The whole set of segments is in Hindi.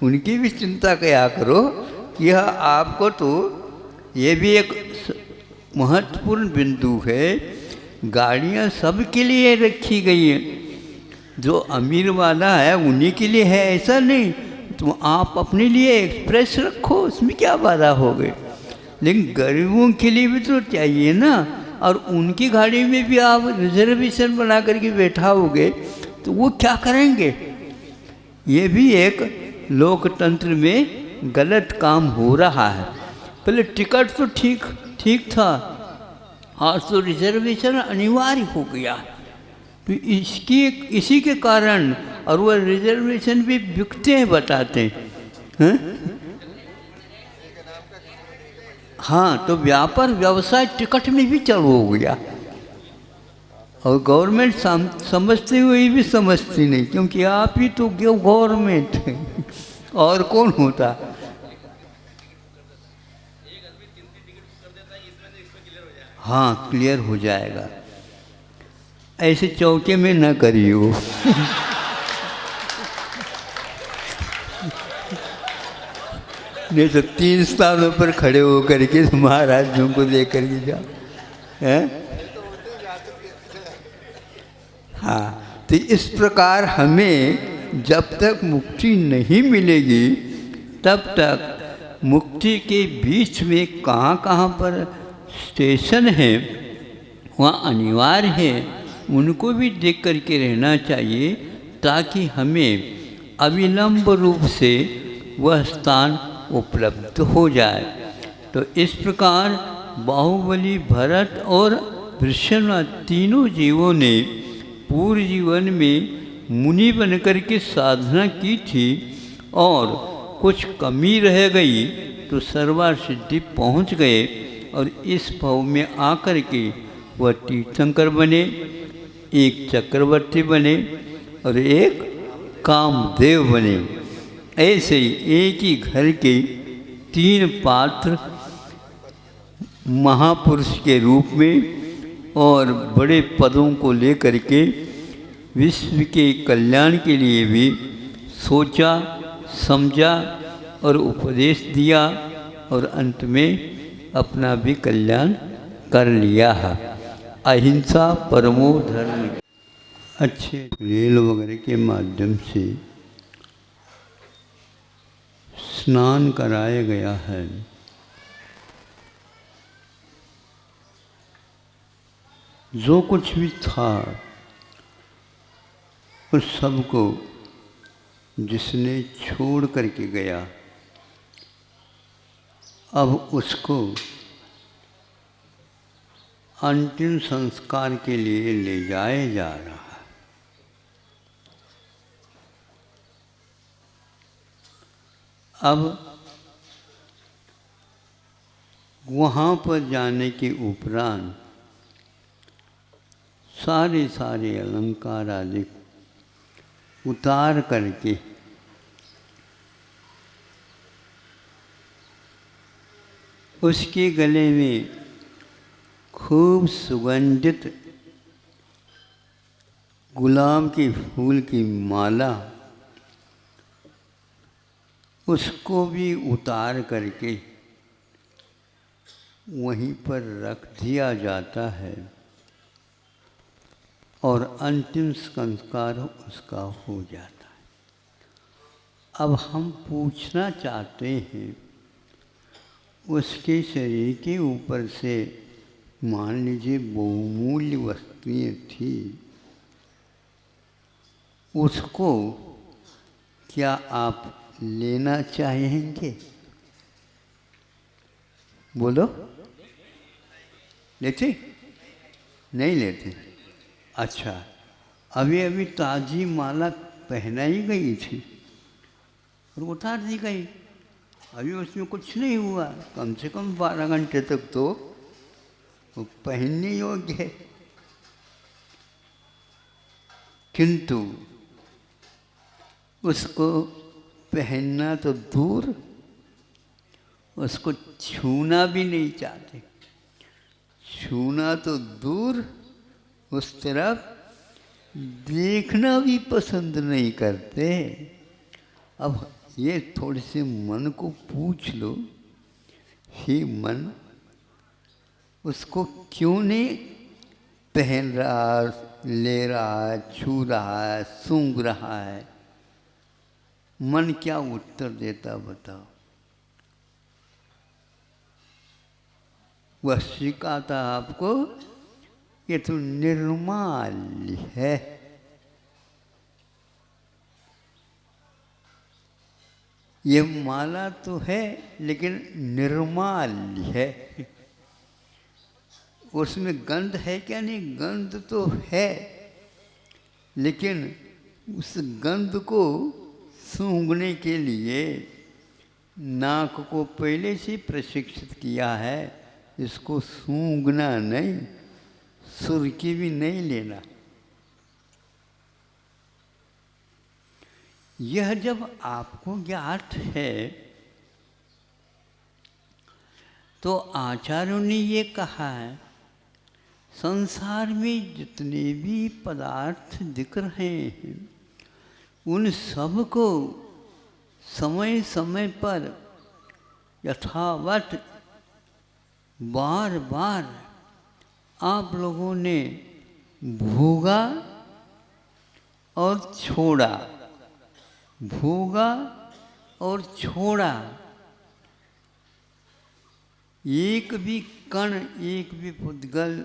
उनकी भी चिंता किया करो कि यह आपको तो ये भी एक महत्वपूर्ण बिंदु है। गाड़ियाँ सबके लिए रखी गई हैं, जो अमीर वाला है उन्हीं के लिए है ऐसा नहीं। तो आप अपने लिए एक्सप्रेस रखो, उसमें क्या बाधा हो गई, लेकिन गरीबों के लिए भी तो चाहिए ना। और उनकी गाड़ी में भी आप रिजर्वेशन बना करके बैठाओगे तो वो क्या करेंगे। ये भी एक लोकतंत्र में गलत काम हो रहा है। पहले टिकट तो ठीक था, आज तो रिजर्वेशन अनिवार्य हो गया। तो इसी के कारण, और वह रिजर्वेशन भी बिकते हैं बताते हैं। हाँ, तो व्यापार व्यवसाय टिकट में भी चालू हो गया। और गवर्नमेंट समझते हुए भी समझती नहीं, क्योंकि आप ही तो गवर्नमेंट है और कौन होता। हाँ, क्लियर हो जाएगा। ऐसे चौके में न करियो। नहीं तो 3 स्थानों पर खड़े होकर के महाराजों को लेकर के जाओ, हैं? हाँ, तो इस प्रकार हमें जब तक मुक्ति नहीं मिलेगी तब तक मुक्ति के बीच में कहाँ पर स्टेशन है वहाँ अनिवार्य है, उनको भी देख करके रहना चाहिए, ताकि हमें अविलंब रूप से वह स्थान उपलब्ध हो जाए। तो इस प्रकार बाहुबली, भरत और वृषण तीनों जीवों ने पूर्व जीवन में मुनि बनकर के साधना की थी, और कुछ कमी रह गई तो सर्वार्थ सिद्धि पहुँच गए, और इस भाव में आकर के वह तीर्थंकर बने, एक चक्रवर्ती बने और एक कामदेव बने। ऐसे ही एक ही घर के 3 पात्र महापुरुष के रूप में और बड़े पदों को लेकर के विश्व के कल्याण के लिए भी सोचा, समझा और उपदेश दिया, और अंत में अपना भी कल्याण कर लिया है। अहिंसा परमो धर्म। अच्छे रेल वगैरह के माध्यम से स्नान कराया गया है। जो कुछ भी था उस सबको जिसने छोड़ करके गया, अब उसको अंतिम संस्कार के लिए ले जाया जा रहा है। अब वहाँ पर जाने के उपरांत सारे अलंकार आदि उतार करके उसके गले में खूब सुगंधित गुलाब के फूल की माला, उसको भी उतार करके वहीं पर रख दिया जाता है, और अंतिम संस्कार उसका हो जाता है। अब हम पूछना चाहते हैं, उसके शरीर के ऊपर से मान लीजिए बहुमूल्य वस्तुएं थी, उसको क्या आप लेना चाहेंगे? बोलो, लेते? नहीं लेते। अच्छा, अभी ताजी माला पहनाई गई थी और उतार दी गई, अभी उसमें कुछ नहीं हुआ। कम से कम 12 घंटे तक तो वो पहनने योग्य है। किंतु उसको पहनना तो दूर, उसको छूना भी नहीं चाहते। छूना तो दूर, उस तरफ देखना भी पसंद नहीं करते। अब ये थोड़े से मन को पूछ लो, हे मन, उसको क्यों नहीं पहन रहा, ले रहा है, छू रहा है, सूंघ रहा है? मन क्या उत्तर देता बताओ? वह सिखाता आपको, ये तो निर्माल्य है। ये माला तो है लेकिन निर्माल्य है। उसमें गंध है क्या? नहीं, गंध तो है, लेकिन उस गंध को सूंघने के लिए नाक को पहले से प्रशिक्षित किया है। इसको सूंघना नहीं, सुर्खी भी नहीं लेना। यह जब आपको ज्ञात है तो आचार्यों ने ये कहा है, संसार में जितने भी पदार्थ दिख रहे हैं उन सब को समय समय पर यथावत बार बार आप लोगों ने भोगा और छोड़ा, भोगा और छोड़ा। एक भी कण, एक भी पुद्गल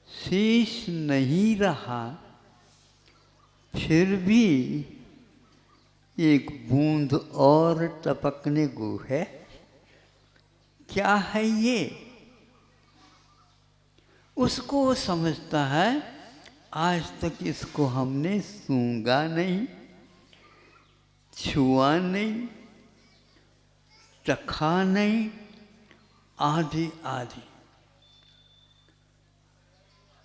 शेष नहीं रहा, फिर भी एक बूंद और टपकने को है। क्या है ये? उसको समझता है, आज तक इसको हमने सूंघा नहीं, छुआ नहीं, चखा नहीं, आदि आदि।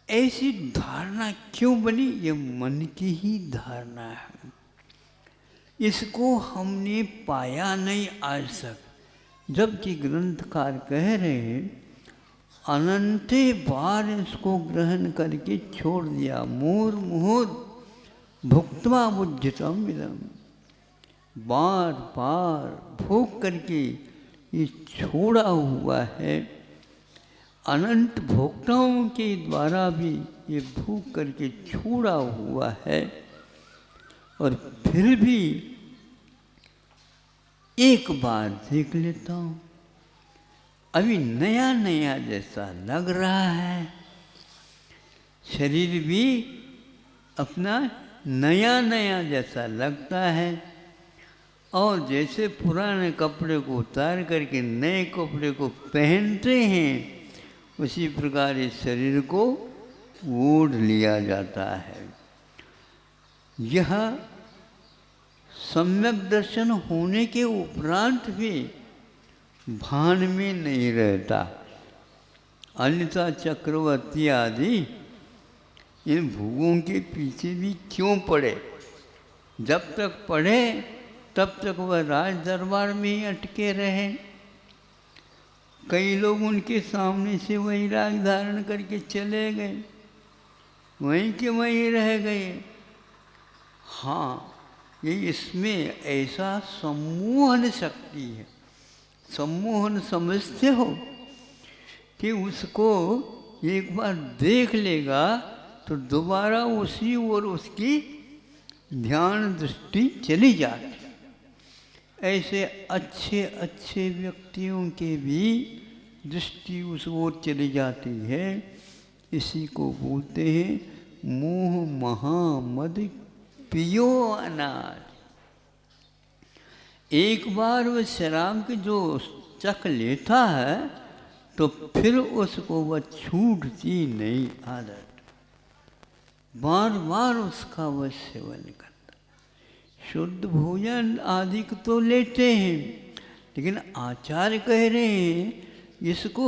ऐसी धारणा क्यों बनी? ये मन की ही धारणा है। इसको हमने पाया नहीं आज तक, जबकि ग्रंथकार कह रहे हैं अनंते बार इसको ग्रहण करके छोड़ दिया। मुहुर मुहुर भुक्त्वा बुद्धितम इदम्, बार बार भोग करके ये छोड़ा हुआ है। अनंत भोक्ताओं के द्वारा भी ये भोग करके छोड़ा हुआ है, और फिर भी एक बार देख लेता हूँ, अभी नया नया जैसा लग रहा है। शरीर भी अपना नया नया जैसा लगता है, और जैसे पुराने कपड़े को उतार करके नए कपड़े को पहनते हैं, उसी प्रकार इस शरीर को ओढ़ लिया जाता है। यह सम्यक दर्शन होने के उपरांत भी भान में नहीं रहता। अन्यथा चक्रवर्ती आदि इन भोगों के पीछे भी क्यों पड़े? जब तक पढ़े तब तक वह राज दरबार में ही अटके रहे। कई लोग उनके सामने से वही राग धारण करके चले गए, वहीं के वहीं रह गए। हाँ, ये इसमें ऐसा सम्मोहन शक्ति है। सम्मोहन समझते हो कि उसको एक बार देख लेगा तो दोबारा उसी ओर उसकी ध्यान दृष्टि चली जाती। ऐसे अच्छे अच्छे व्यक्तियों के भी दृष्टि उस ओर चली जाती है। इसी को बोलते हैं मोह महामद पियो अनार। एक बार वह शराब की जो चख लेता है तो फिर उसको वह छूटती नहीं आदत, बार बार उसका वह सेवन करता। शुद्ध भोजन आदि तो लेते हैं, लेकिन आचार्य कह रहे हैं इसको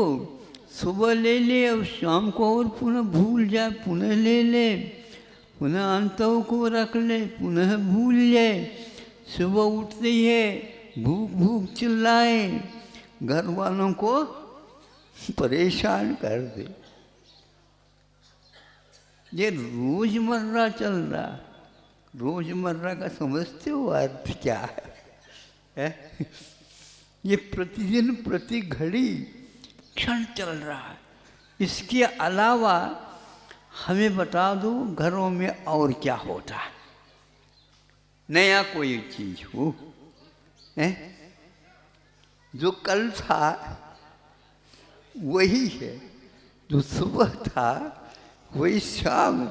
सुबह ले ले और शाम को और पुनः भूल जाए, पुनः ले ले, पुनः अंतों को रख ले, पुनः भूल जाए। सुबह उठते ही है भूख भूख चिल्लाए, घर वालों को परेशान कर दे। ये रोजमर्रा चल रहा। रोजमर्रा का समझते हो अर्थ क्या है? है। ये प्रतिदिन प्रति घड़ी क्षण चल रहा है। इसके अलावा हमें बता दो घरों में और क्या होता है, नया कोई चीज हो है? जो कल था वही है, जो सुबह था वही शाम,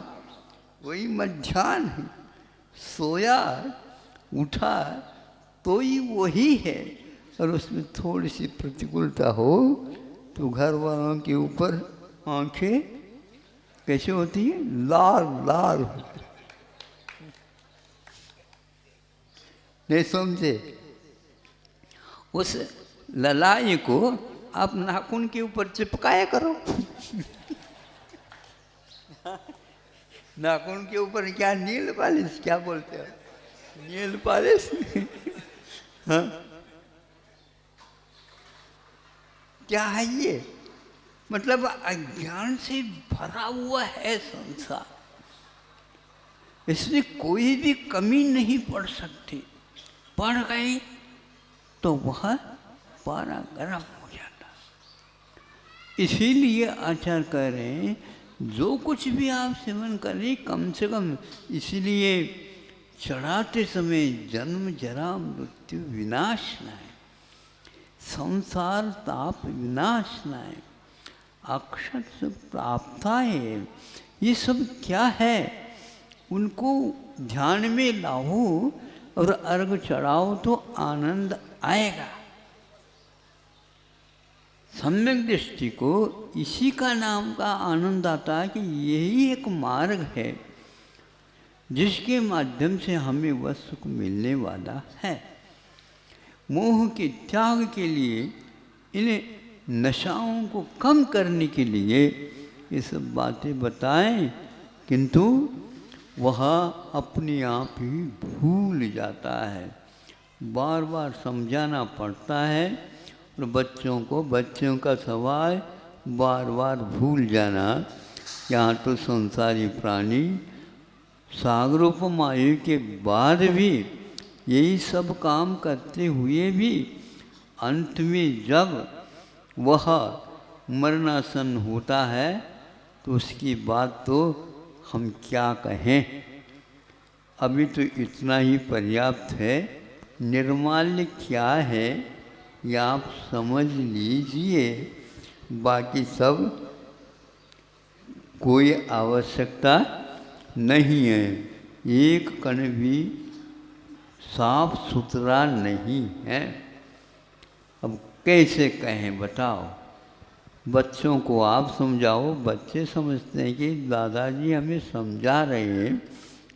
वही मध्याह्न है, सोया उठा तो ही वही है। और उसमें थोड़ी सी प्रतिकूलता हो तो घर वालों के ऊपर आंखें कैसे होती हैं, लाल लाल होती। नहीं समझे? उस ललाई को आप नाखून के ऊपर चिपकाया करो। नाखून के ऊपर क्या नील पालिश, क्या बोलते हो, नील पालिश। हाँ, क्या है ये? मतलब अज्ञान से भरा हुआ है संसार, इसमें कोई भी कमी नहीं पड़ सकती। पड़ गई तो वह पारा गर्म हो जाता। इसीलिए आचार्य कह रहे हैं जो कुछ भी आप सेवन करें कम से कम, इसलिए चढ़ाते समय जन्म जरा मृत्यु विनाश न है, संसार ताप विनाश न है, अक्षर से प्राप्त है। ये सब क्या है, उनको ध्यान में लाओ और अर्घ चढ़ाओ तो आनंद आएगा। सम्यक दृष्टि को इसी का नाम का आनंद आता है कि यही एक मार्ग है जिसके माध्यम से हमें वह सुख मिलने वाला है। मोह के त्याग के लिए, इन नशाओं को कम करने के लिए ये सब बातें बताएं, किंतु वह अपने आप ही भूल जाता है। बार बार समझाना पड़ता है और बच्चों का स्वभाव बार बार भूल जाना। यहाँ तो संसारी प्राणी सागरोपमायु के बाद भी यही सब काम करते हुए भी अंत में जब वह मरणासन होता है तो उसकी बात तो हम क्या कहें। अभी तो इतना ही पर्याप्त है। निर्माल्य क्या है या आप समझ लीजिए, बाकी सब कोई आवश्यकता नहीं है। एक कण भी साफ सुथरा नहीं है। अब कैसे कहें बताओ? बच्चों को आप समझाओ, बच्चे समझते हैं कि दादाजी हमें समझा रहे हैं,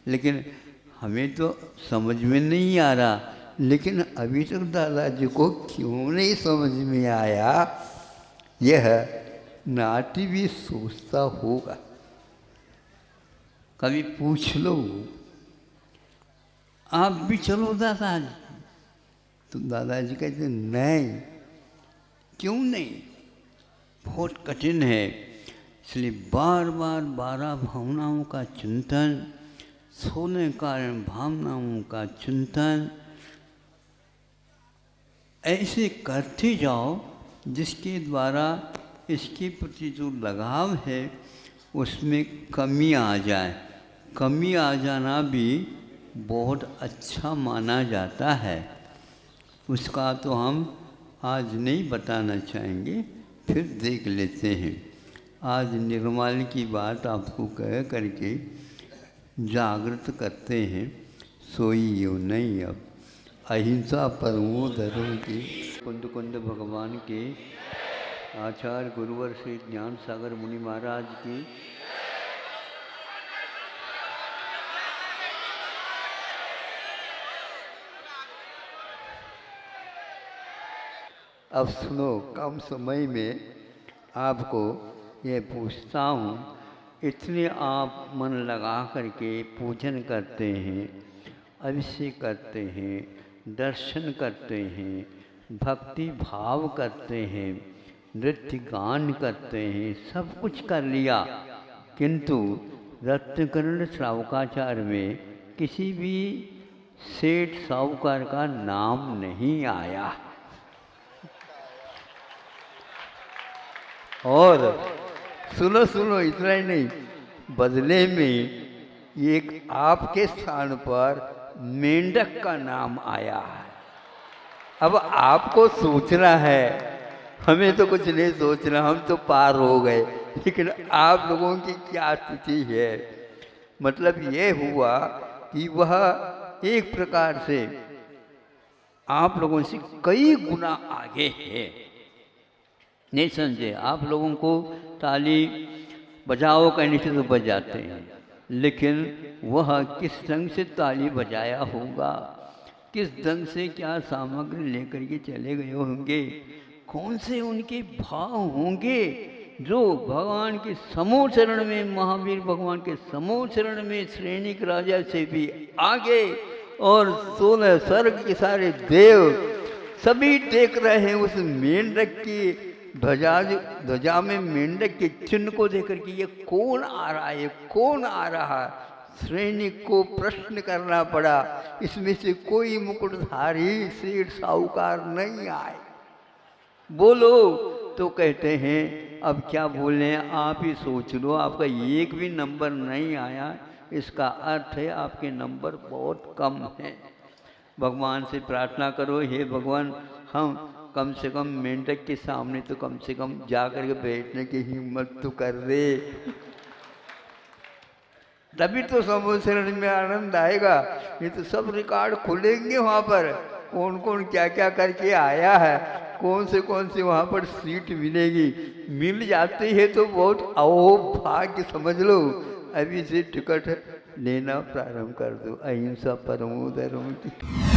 लेकिन हमें तो समझ में नहीं आ रहा। लेकिन अभी तक दादाजी को क्यों नहीं समझ में आया, यह नाटी भी सोचता होगा। कभी पूछ लो, आप भी चलो दादाजी, तो दादाजी कहते नहीं। क्यों नहीं? बहुत कठिन है। इसलिए बार बार 12 भावनाओं का चिंतन, सोने कारण भावनाओं का चिंतन ऐसे करते जाओ जिसके द्वारा इसके प्रति जो लगाव है उसमें कमी आ जाए। कमी आ जाना भी बहुत अच्छा माना जाता है। उसका तो हम आज नहीं बताना चाहेंगे, फिर देख लेते हैं। आज निर्माल्य की बात आपको कह करके जागृत करते हैं। सोइयो नहीं। अब अहिंसा परमो धर्म की कुंद कुंद भगवान के, आचार्य गुरुवर श्री ज्ञान सागर मुनि महाराज की। अब सुनो, कम समय में आपको ये पूछता हूँ, इतने आप मन लगा करके पूजन करते हैं, अभिषेक करते हैं, दर्शन करते हैं, भक्ति भाव करते हैं, नृत्य गान करते हैं, सब कुछ कर लिया, किंतु रत्नकर्ण श्रावकाचार्य में किसी भी सेठ साहूकार का नाम नहीं आया। और सुनो सुनो, इतना ही नहीं, बदले में एक आपके स्थान पर मेंढक का नाम आया है। अब आपको सोचना है, हमें तो कुछ नहीं सोचना, हम तो पार हो गए, लेकिन आप लोगों की क्या स्थिति है। मतलब ये हुआ कि वह एक प्रकार से आप लोगों से कई गुना आगे है। नहीं समझे, आप लोगों को ताली बजाओ कहने से तो बजाते हैं, लेकिन वह किस ढंग से ताली बजाया होगा, किस ढंग से क्या सामग्री लेकर के चले गए होंगे, कौन से उनके भाव होंगे, जो भगवान के समूह चरण में, महावीर भगवान के समूह चरण में श्रेणिक राजा से भी आगे, और 16 स्वर्ग के सारे देव सभी देख रहे हैं उस मेंढक की ध्वजा में मेंढक के चिन्ह को देकर के ये कौन आ रहा है, कौन आ रहा है। सैनिक को प्रश्न करना पड़ा, इसमें से कोई मुकुटधारी सेठ साहूकार नहीं आए। बोलो तो कहते हैं अब क्या बोले, आप ही सोच लो, आपका एक भी नंबर नहीं आया, इसका अर्थ है आपके नंबर बहुत कम हैं। भगवान से प्रार्थना करो, हे भगवान हम कम से कम मेंढक के सामने तो कम से कम जा कर के बैठने की हिम्मत तो कर दे, तभी तो समूह शरण में आनंद आएगा। ये तो सब रिकॉर्ड खुलेंगे वहाँ पर, कौन कौन क्या क्या करके आया है, कौन से वहाँ पर सीट मिलेगी। मिल जाती है तो बहुत अहोभाग्य समझ लो। अभी से टिकट लेना प्रारंभ कर दो। अहिंसा परमो धर्म की।